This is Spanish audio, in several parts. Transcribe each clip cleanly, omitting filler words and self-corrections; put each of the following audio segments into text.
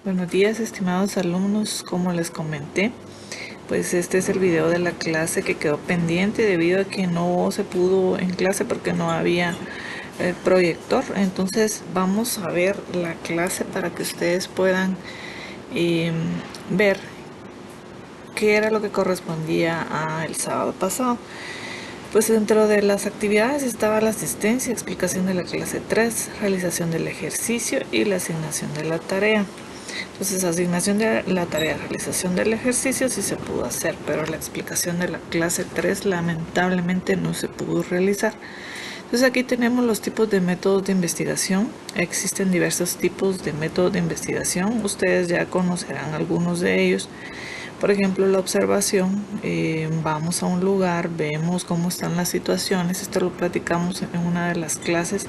Buenos días, estimados alumnos. Como les comenté, pues este es el video de la clase que quedó pendiente debido a que no se pudo en clase porque no había el proyector. Entonces vamos a ver la clase para que ustedes puedan ver qué era lo que correspondía al sábado pasado. Pues dentro de las actividades estaba la asistencia, explicación de la clase 3, realización del ejercicio y la asignación de la tarea. Entonces, asignación de la tarea, realización del ejercicio sí se pudo hacer, pero la explicación de la clase 3 lamentablemente no se pudo realizar. Entonces aquí tenemos los tipos de métodos de investigación. Existen diversos tipos de métodos de investigación. Ustedes ya conocerán algunos de ellos. Por ejemplo, la observación, vamos a un lugar, vemos cómo están las situaciones, esto lo platicamos en una de las clases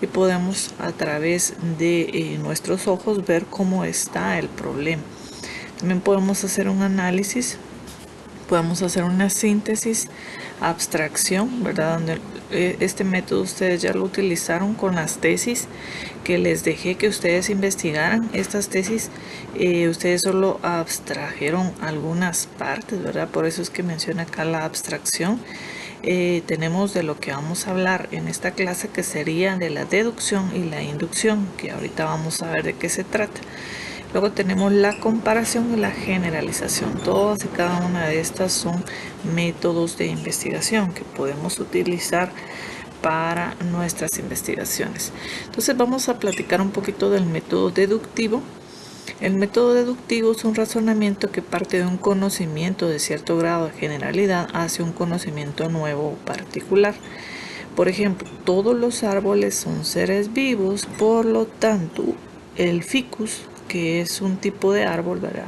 y podemos a través de nuestros ojos ver cómo está el problema. También podemos hacer un análisis, podemos hacer una síntesis, abstracción, ¿verdad? Donde este método ustedes ya lo utilizaron con las tesis que les dejé que ustedes investigaran. Estas tesis ustedes solo abstrajeron algunas partes, ¿verdad? Por eso es que menciona acá la abstracción. Tenemos de lo que vamos a hablar en esta clase, que sería de la deducción y la inducción, que ahorita vamos a ver de qué se trata. Luego tenemos la comparación y la generalización. Todas y cada una de estas son métodos de investigación que podemos utilizar para nuestras investigaciones. Entonces vamos a platicar un poquito del método deductivo. El método deductivo es un razonamiento que parte de un conocimiento de cierto grado de generalidad hacia un conocimiento nuevo o particular. Por ejemplo, todos los árboles son seres vivos, por lo tanto, el ficus, que es un tipo de árbol, ¿verdad?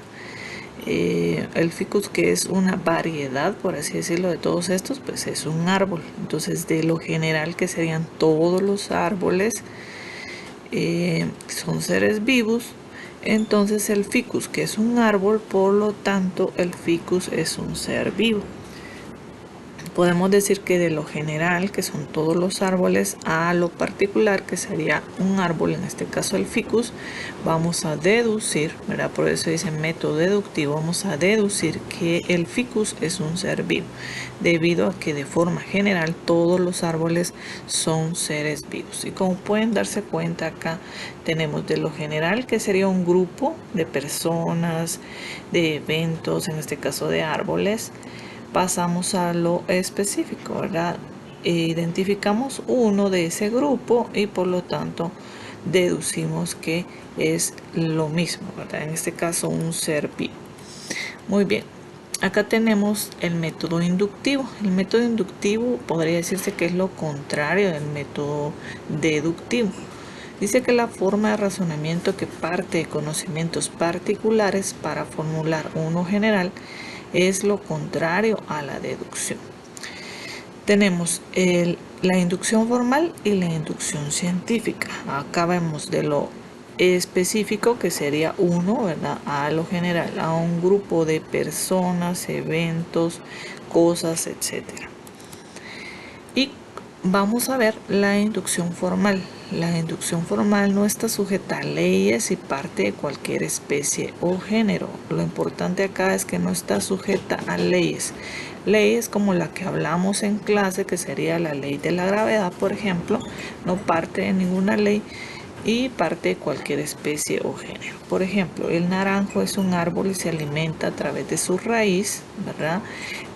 El ficus, que es una variedad, por así decirlo, de todos estos, pues es un árbol. Entonces, de lo general, que serían todos los árboles, son seres vivos. Entonces, el ficus, que es un árbol, por lo tanto, el ficus es un ser vivo. Podemos decir que de lo general, que son todos los árboles, a lo particular, que sería un árbol, en este caso el ficus, vamos a deducir, ¿verdad? Por eso dice método deductivo, vamos a deducir que el ficus es un ser vivo, debido a que de forma general todos los árboles son seres vivos. Y como pueden darse cuenta, acá tenemos de lo general, que sería un grupo de personas, de eventos, en este caso de árboles. Pasamos a lo específico, ¿verdad? Identificamos uno de ese grupo y por lo tanto deducimos que es lo mismo, ¿verdad? En este caso un ser vivo. Muy bien, acá tenemos el método inductivo. El método inductivo podría decirse que es lo contrario del método deductivo. Dice que la forma de razonamiento que parte de conocimientos particulares para formular uno general es lo contrario a la deducción. Tenemos la inducción formal y la inducción científica. Acá vemos de lo específico, que sería uno, ¿verdad? A lo general, a un grupo de personas, eventos, cosas, etc. Y vamos a ver la inducción formal. La inducción formal no está sujeta a leyes y parte de cualquier especie o género. Lo importante acá es que no está sujeta a leyes. Leyes como la que hablamos en clase, que sería la ley de la gravedad, por ejemplo, no parte de ninguna ley y parte de cualquier especie o género. Por ejemplo, el naranjo es un árbol y se alimenta a través de su raíz, ¿verdad?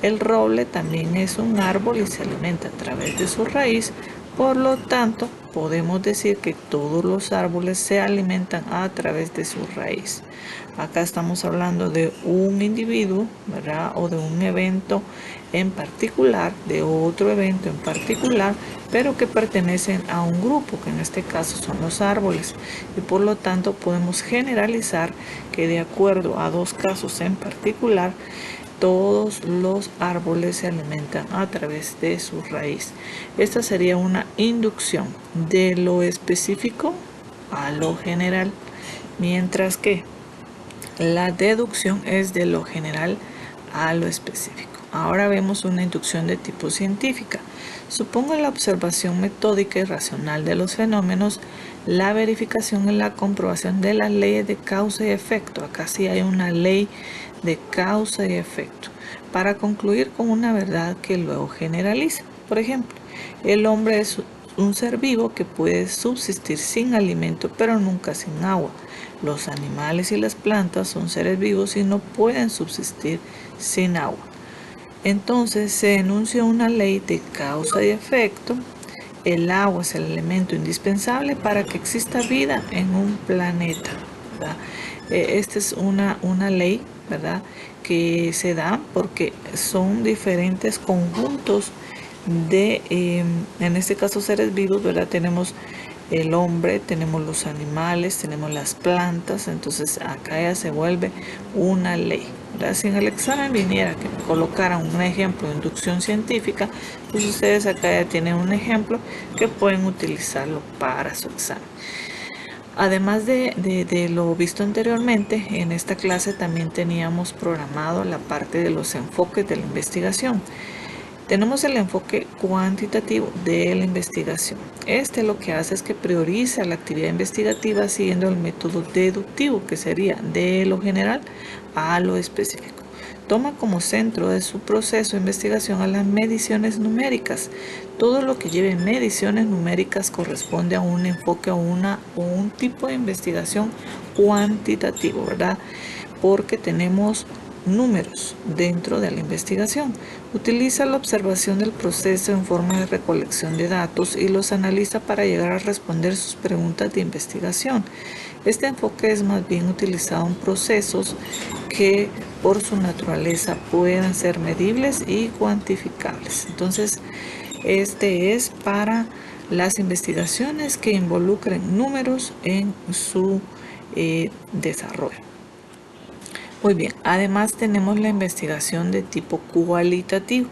El roble también es un árbol y se alimenta a través de su raíz. Por lo tanto, podemos decir que todos los árboles se alimentan a través de su raíz. Acá estamos hablando de un individuo, ¿verdad? O de un evento en particular, de otro evento en particular, pero que pertenecen a un grupo, que en este caso son los árboles. Y por lo tanto podemos generalizar que de acuerdo a dos casos en particular, todos los árboles se alimentan a través de su raíz. Esta sería una inducción de lo específico a lo general, mientras que la deducción es de lo general a lo específico. Ahora vemos una inducción de tipo científica. Supongo la observación metódica y racional de los fenómenos la verificación y la comprobación de las leyes de causa y efecto. Acá sí hay una ley de causa y efecto para concluir con una verdad que luego generaliza. Por ejemplo, el hombre es un ser vivo que puede subsistir sin alimento, pero nunca sin agua. Los animales y las plantas son seres vivos y no pueden subsistir sin agua. Entonces se enuncia una ley de causa y efecto. El agua es el elemento indispensable para que exista vida en un planeta, ¿verdad? Esta es una ley, ¿verdad?, que se da porque son diferentes conjuntos de, en este caso, seres vivos, ¿verdad? Tenemos el hombre, tenemos los animales, tenemos las plantas, entonces acá ya se vuelve una ley, ¿verdad? Si en el examen viniera que colocaran un ejemplo de inducción científica, pues ustedes acá ya tienen un ejemplo que pueden utilizarlo para su examen. Además de lo visto anteriormente, en esta clase también teníamos programado la parte de los enfoques de la investigación. Tenemos el enfoque cuantitativo de la investigación. Este lo que hace es que prioriza la actividad investigativa siguiendo el método deductivo, que sería de lo general a lo específico. Toma como centro de su proceso de investigación a las mediciones numéricas. Todo lo que lleve mediciones numéricas corresponde a un enfoque o un tipo de investigación cuantitativo, ¿verdad? Porque tenemos números dentro de la investigación. Utiliza la observación del proceso en forma de recolección de datos y los analiza para llegar a responder sus preguntas de investigación. Este enfoque es más bien utilizado en procesos que por su naturaleza puedan ser medibles y cuantificables. Entonces, este es para las investigaciones que involucren números en su desarrollo. Muy bien, además tenemos la investigación de tipo cualitativo.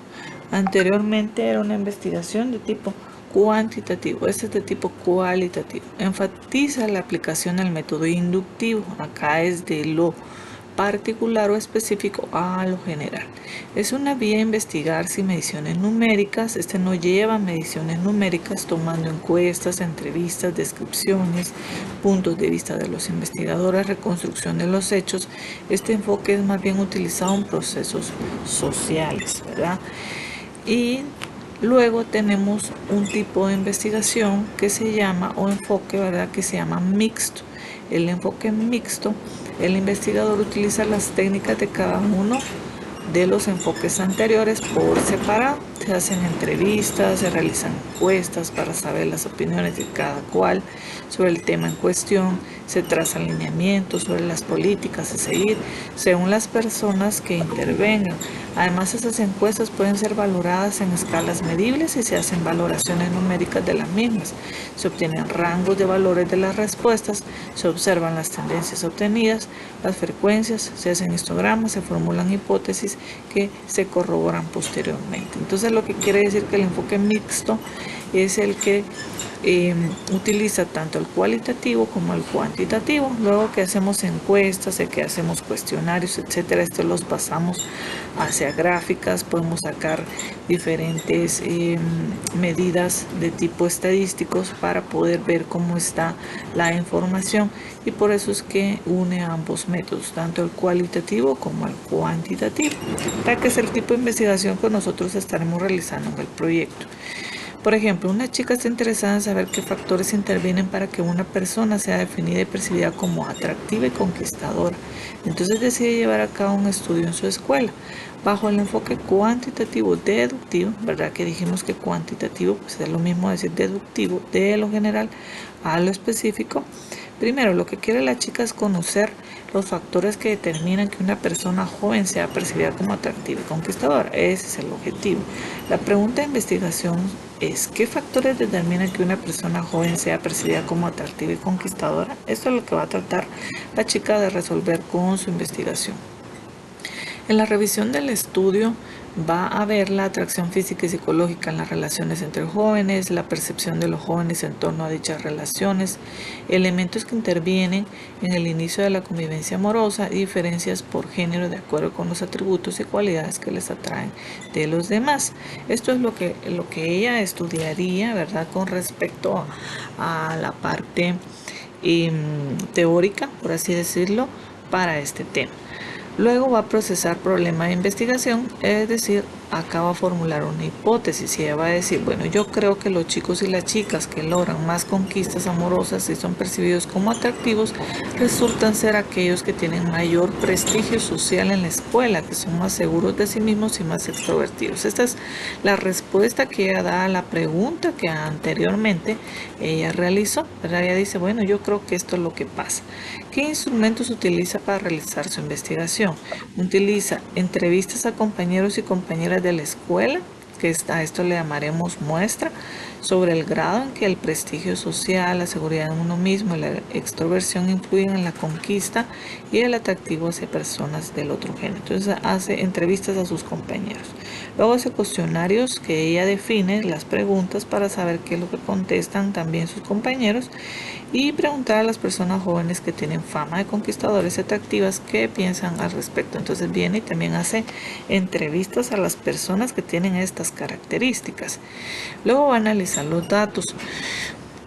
Anteriormente era una investigación de tipo cuantitativo, este es de tipo cualitativo. Enfatiza la aplicación del método inductivo, acá es de lo particular o específico a lo general. Es una vía a investigar sin mediciones numéricas. Este no lleva mediciones numéricas, tomando encuestas, entrevistas, descripciones, puntos de vista de los investigadores, reconstrucción de los hechos. Este enfoque es más bien utilizado en procesos sociales, ¿verdad? Y luego tenemos un tipo de investigación que se llama, o enfoque, ¿verdad?, que se llama mixto. El enfoque mixto, el investigador utiliza las técnicas de cada uno de los enfoques anteriores por separado. Se hacen entrevistas, se realizan encuestas para saber las opiniones de cada cual sobre el tema en cuestión, se trazan lineamientos sobre las políticas a seguir según las personas que intervengan. Además, esas encuestas pueden ser valoradas en escalas medibles y se hacen valoraciones numéricas de las mismas. Se obtienen rangos de valores de las respuestas, se observan las tendencias obtenidas, las frecuencias, se hacen histogramas, se formulan hipótesis que se corroboran posteriormente. Entonces, lo que quiere decir que el enfoque mixto es el que utiliza tanto el cualitativo como el cuantitativo. Luego que hacemos encuestas, que hacemos cuestionarios, etcétera, estos los pasamos hacia gráficas, podemos sacar diferentes medidas de tipo estadísticos para poder ver cómo está la información, y por eso es que une ambos métodos, tanto el cualitativo como el cuantitativo, ya que es el tipo de investigación que nosotros estaremos realizando en el proyecto. Por ejemplo, una chica está interesada en saber qué factores intervienen para que una persona sea definida y percibida como atractiva y conquistadora. Entonces decide llevar a cabo un estudio en su escuela. Bajo el enfoque cuantitativo deductivo, ¿verdad?, que dijimos que cuantitativo pues es lo mismo decir deductivo, de lo general a lo específico. Primero, lo que quiere la chica es conocer los factores que determinan que una persona joven sea percibida como atractiva y conquistadora. Ese es el objetivo. La pregunta de investigación es: ¿qué factores determinan que una persona joven sea percibida como atractiva y conquistadora? Esto es lo que va a tratar la chica de resolver con su investigación. En la revisión del estudio va a ver la atracción física y psicológica en las relaciones entre jóvenes, la percepción de los jóvenes en torno a dichas relaciones, elementos que intervienen en el inicio de la convivencia amorosa y diferencias por género de acuerdo con los atributos y cualidades que les atraen de los demás. Esto es lo que ella estudiaría, ¿verdad?, con respecto a la parte teórica, por así decirlo, para este tema. Luego va a procesar problema de investigación, es decir, acaba de formular una hipótesis y ella va a decir, bueno, yo creo que los chicos y las chicas que logran más conquistas amorosas y son percibidos como atractivos, resultan ser aquellos que tienen mayor prestigio social en la escuela, que son más seguros de sí mismos y más extrovertidos. Esta es la respuesta que ella da a la pregunta que anteriormente ella realizó, ¿verdad? Ella dice, bueno, yo creo que esto es lo que pasa. ¿Qué instrumentos utiliza para realizar su investigación? Utiliza entrevistas a compañeros y compañeras de la escuela, que a esto le llamaremos muestra, sobre el grado en que el prestigio social, la seguridad en uno mismo y la extroversión influyen en la conquista y el atractivo hacia personas del otro género. Entonces hace entrevistas a sus compañeros. Luego hace cuestionarios que ella define las preguntas para saber qué es lo que contestan también sus compañeros y preguntar a las personas jóvenes que tienen fama de conquistadores y atractivas qué piensan al respecto. Entonces viene y también hace entrevistas a las personas que tienen estas características. Luego va a analizar los datos.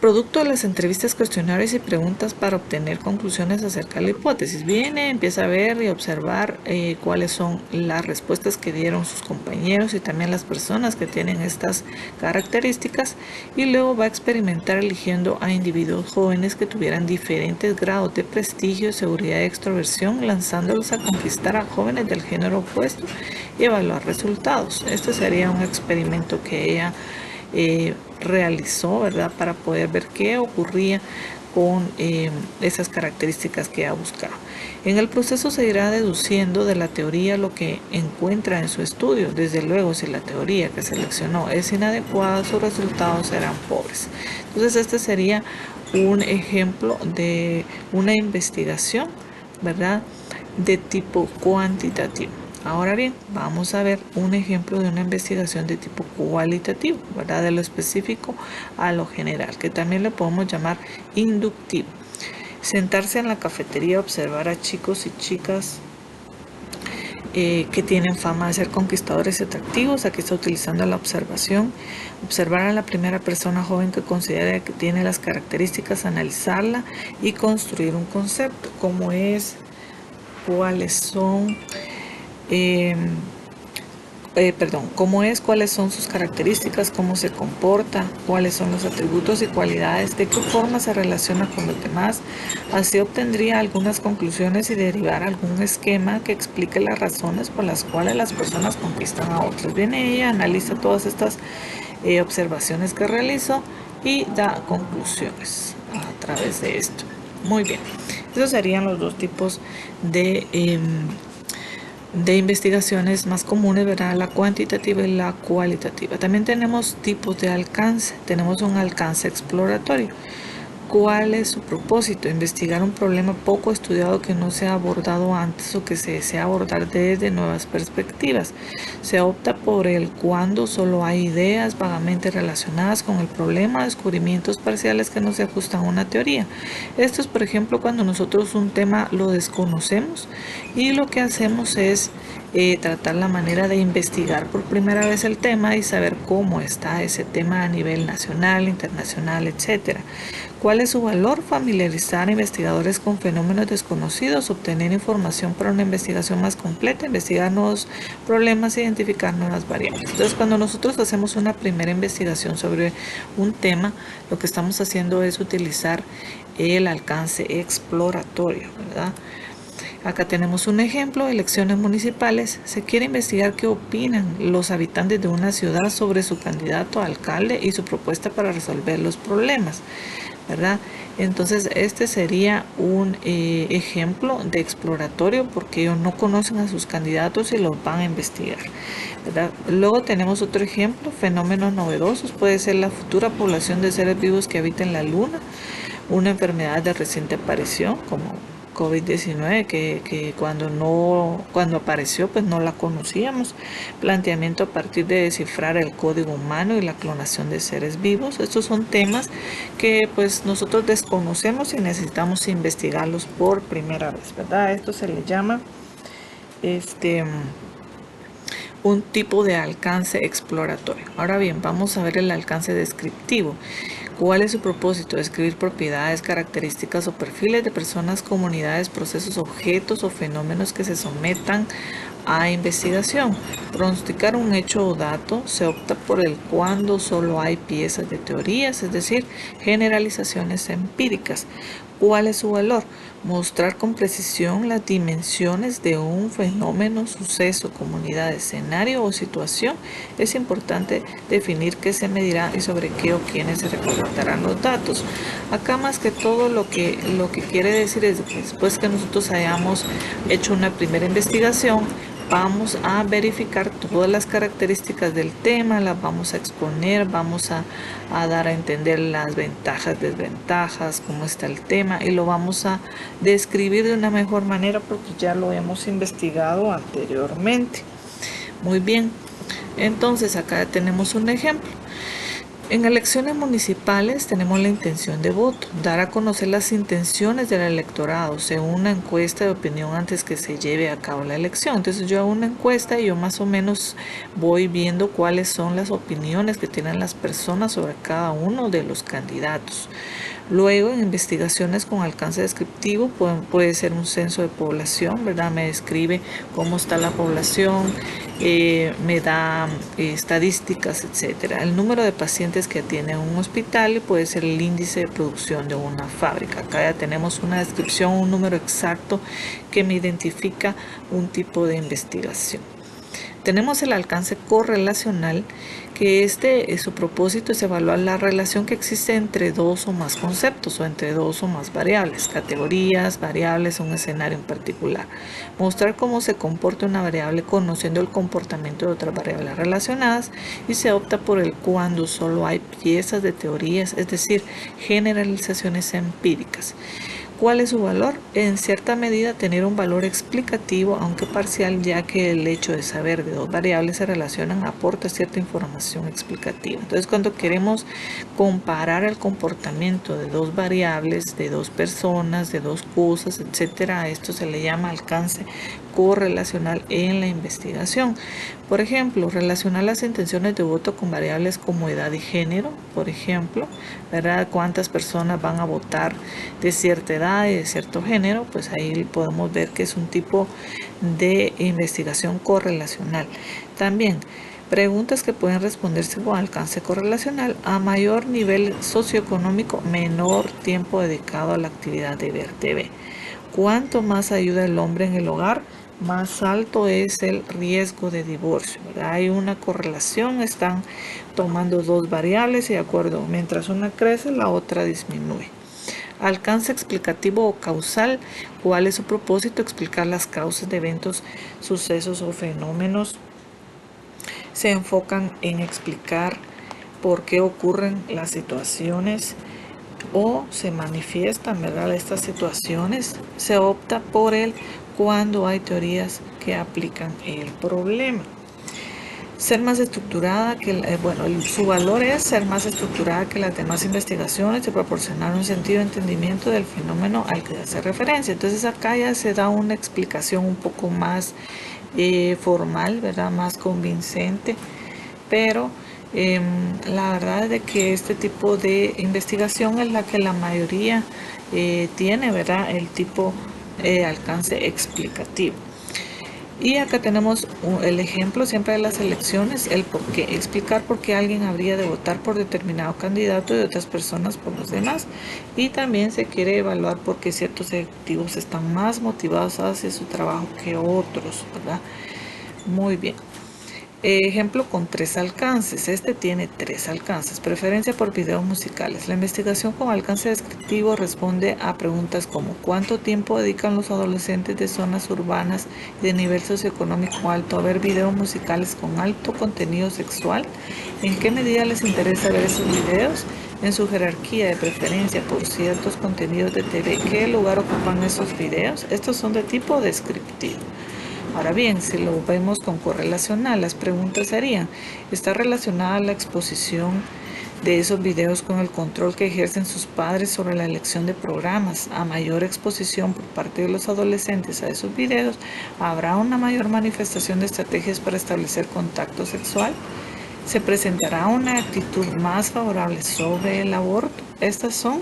Producto de las entrevistas, cuestionarios y preguntas para obtener conclusiones acerca de la hipótesis. Viene, empieza a ver y observar cuáles son las respuestas que dieron sus compañeros y también las personas que tienen estas características, y luego va a experimentar eligiendo a individuos jóvenes que tuvieran diferentes grados de prestigio, seguridad y extroversión, lanzándolos a conquistar a jóvenes del género opuesto y evaluar resultados. Este sería un experimento que ella realizó, ¿verdad?, para poder ver qué ocurría con esas características que ha buscado. En el proceso se irá deduciendo de la teoría lo que encuentra en su estudio. Desde luego, si la teoría que seleccionó es inadecuada, sus resultados serán pobres. Entonces, este sería un ejemplo de una investigación, ¿verdad?, de tipo cuantitativo. Ahora bien, vamos a ver un ejemplo de una investigación de tipo cualitativo, ¿verdad?, de lo específico a lo general, que también le podemos llamar inductivo. Sentarse en la cafetería, observar a chicos y chicas que tienen fama de ser conquistadores y atractivos. Aquí está utilizando la observación. Observar a la primera persona joven que considera que tiene las características, analizarla y construir un concepto. ¿Cómo es? ¿Cuáles son? ¿Cómo es? ¿Cuáles son sus características? ¿Cómo se comporta? ¿Cuáles son los atributos y cualidades? ¿De qué forma se relaciona con los demás? Así obtendría algunas conclusiones y derivar algún esquema que explique las razones por las cuales las personas conquistan a otros. Viene ella, analiza todas estas observaciones que realizó y da conclusiones a través de esto. Muy bien, esos serían los dos tipos de investigaciones más comunes, ¿verdad?, la cuantitativa y la cualitativa. También tenemos tipos de alcance. Tenemos un alcance exploratorio. ¿Cuál es su propósito? Investigar un problema poco estudiado que no se ha abordado antes o que se desea abordar desde nuevas perspectivas. Se opta por el cuando solo hay ideas vagamente relacionadas con el problema, descubrimientos parciales que no se ajustan a una teoría. Esto es, por ejemplo, cuando nosotros un tema lo desconocemos y lo que hacemos es tratar la manera de investigar por primera vez el tema y saber cómo está ese tema a nivel nacional, internacional, etcétera. ¿Cuál es su valor? Familiarizar a investigadores con fenómenos desconocidos, obtener información para una investigación más completa, investigar nuevos problemas e identificar nuevas variables. Entonces, cuando nosotros hacemos una primera investigación sobre un tema, lo que estamos haciendo es utilizar el alcance exploratorio, ¿verdad? Acá tenemos un ejemplo, elecciones municipales. Se quiere investigar qué opinan los habitantes de una ciudad sobre su candidato a alcalde y su propuesta para resolver los problemas, ¿verdad? Entonces este sería un ejemplo de exploratorio porque ellos no conocen a sus candidatos y los van a investigar, ¿verdad? Luego tenemos otro ejemplo, fenómenos novedosos. Puede ser la futura población de seres vivos que habiten la luna, una enfermedad de reciente aparición como COVID-19, que cuando apareció pues no la conocíamos. Planteamiento a partir de descifrar el código humano y la clonación de seres vivos. Estos son temas que pues nosotros desconocemos y necesitamos investigarlos por primera vez, ¿verdad? Esto se le llama un tipo de alcance exploratorio. Ahora bien, vamos a ver el alcance descriptivo. ¿Cuál es su propósito? Describir propiedades, características o perfiles de personas, comunidades, procesos, objetos o fenómenos que se sometan a investigación. Pronosticar un hecho o dato. Se opta por el cuando solo hay piezas de teorías, es decir, generalizaciones empíricas. ¿Cuál es su valor? Mostrar con precisión las dimensiones de un fenómeno, suceso, comunidad, escenario o situación. Es importante definir qué se medirá y sobre qué o quiénes se recolectarán los datos. Acá más que todo lo que quiere decir es que después que nosotros hayamos hecho una primera investigación, vamos a verificar todas las características del tema, las vamos a exponer, vamos a dar a entender las ventajas, desventajas, cómo está el tema y lo vamos a describir de una mejor manera porque ya lo hemos investigado anteriormente. Muy bien, entonces acá tenemos un ejemplo. En elecciones municipales tenemos la intención de voto, dar a conocer las intenciones del electorado según una encuesta de opinión antes que se lleve a cabo la elección. Entonces yo hago una encuesta y yo más o menos voy viendo cuáles son las opiniones que tienen las personas sobre cada uno de los candidatos. Luego, en investigaciones con alcance descriptivo, puede ser un censo de población, ¿verdad? Me describe cómo está la población, me da estadísticas, etcétera. El número de pacientes que atiende un hospital puede ser el índice de producción de una fábrica. Acá ya tenemos una descripción, un número exacto que me identifica un tipo de investigación. Tenemos el alcance correlacional, que su propósito es evaluar la relación que existe entre dos o más conceptos o entre dos o más variables, categorías, variables, un escenario en particular. Mostrar cómo se comporta una variable conociendo el comportamiento de otras variables relacionadas y se opta por el cuando solo hay piezas de teorías, es decir, generalizaciones empíricas. ¿Cuál es su valor? En cierta medida tener un valor explicativo, aunque parcial, ya que el hecho de saber de dos variables se relacionan aporta cierta información explicativa. Entonces, cuando queremos comparar el comportamiento de dos variables, de dos personas, de dos cosas, etcétera, a esto se le llama alcance correlacional en la investigación. Por ejemplo, relacionar las intenciones de voto con variables como edad y género, por ejemplo, ¿verdad? Cuántas personas van a votar de cierta edad y de cierto género, pues ahí podemos ver que es un tipo de investigación correlacional. También preguntas que pueden responderse con alcance correlacional: a mayor nivel socioeconómico, menor tiempo dedicado a la actividad de ver TV. Cuanto más ayuda el hombre en el hogar, más alto es el riesgo de divorcio, ¿verdad? Hay una correlación, están tomando dos variables y de acuerdo, mientras una crece, la otra disminuye. Alcance explicativo o causal. ¿Cuál es su propósito? Explicar las causas de eventos, sucesos o fenómenos. Se enfocan en explicar por qué ocurren las situaciones o se manifiestan, ¿verdad? Estas situaciones. Se opta por él cuando hay teorías que aplican el problema. Ser más estructurada su valor es ser más estructurada que las demás investigaciones y proporcionar un sentido de entendimiento del fenómeno al que hace referencia. Entonces acá ya se da una explicación un poco más formal, ¿verdad? Más convincente, pero la verdad es de que este tipo de investigación es la que la mayoría tiene, ¿verdad? El tipo alcance explicativo. Y acá tenemos el ejemplo siempre de las elecciones, el por qué, explicar por qué alguien habría de votar por determinado candidato y otras personas por los demás. Y también se quiere evaluar por qué ciertos ejecutivos están más motivados hacia su trabajo que otros, ¿verdad? Muy bien. Ejemplo con 3 alcances. Este tiene 3 alcances. Preferencia por videos musicales. La investigación con alcance descriptivo responde a preguntas como: ¿cuánto tiempo dedican los adolescentes de zonas urbanas y de nivel socioeconómico alto a ver videos musicales con alto contenido sexual? ¿En qué medida les interesa ver esos videos? en su jerarquía de preferencia por ciertos contenidos de TV, ¿qué lugar ocupan esos videos? Estos son de tipo descriptivo. Ahora bien, si lo vemos con correlacional, las preguntas serían, ¿está relacionada la exposición de esos videos con el control que ejercen sus padres sobre la elección de programas? A mayor exposición por parte de los adolescentes a esos videos, ¿habrá una mayor manifestación de estrategias para establecer contacto sexual? ¿Se presentará una actitud más favorable sobre el aborto? Estas son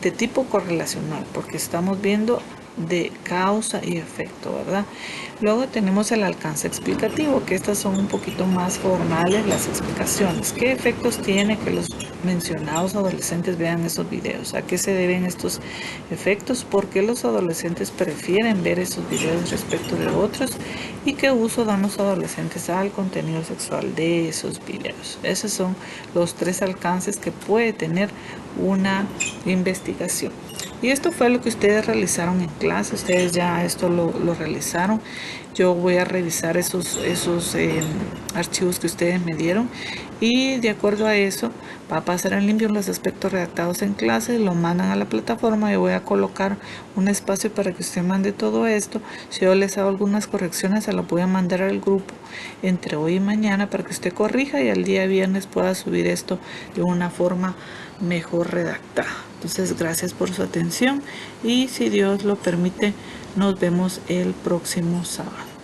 de tipo correlacional, porque estamos viendo de causa y efecto, ¿verdad? Luego tenemos el alcance explicativo, que estas son un poquito más formales las explicaciones. ¿Qué efectos tiene que los mencionados adolescentes vean esos videos? ¿A qué se deben estos efectos? ¿Por qué los adolescentes prefieren ver esos videos respecto de otros? ¿Y qué uso dan los adolescentes al contenido sexual de esos videos? Esos son los 3 alcances que puede tener una investigación. Y esto fue lo que ustedes realizaron en clase. Ustedes ya esto lo realizaron. Yo voy a revisar esos archivos que ustedes me dieron, y de acuerdo a eso va a pasar en limpio los aspectos redactados en clase, lo mandan a la plataforma y voy a colocar un espacio para que usted mande todo esto. Si yo les hago algunas correcciones, se las voy a mandar al grupo entre hoy y mañana para que usted corrija y al día viernes pueda subir esto de una forma mejor redactada. Entonces, gracias por su atención y si Dios lo permite, nos vemos el próximo sábado.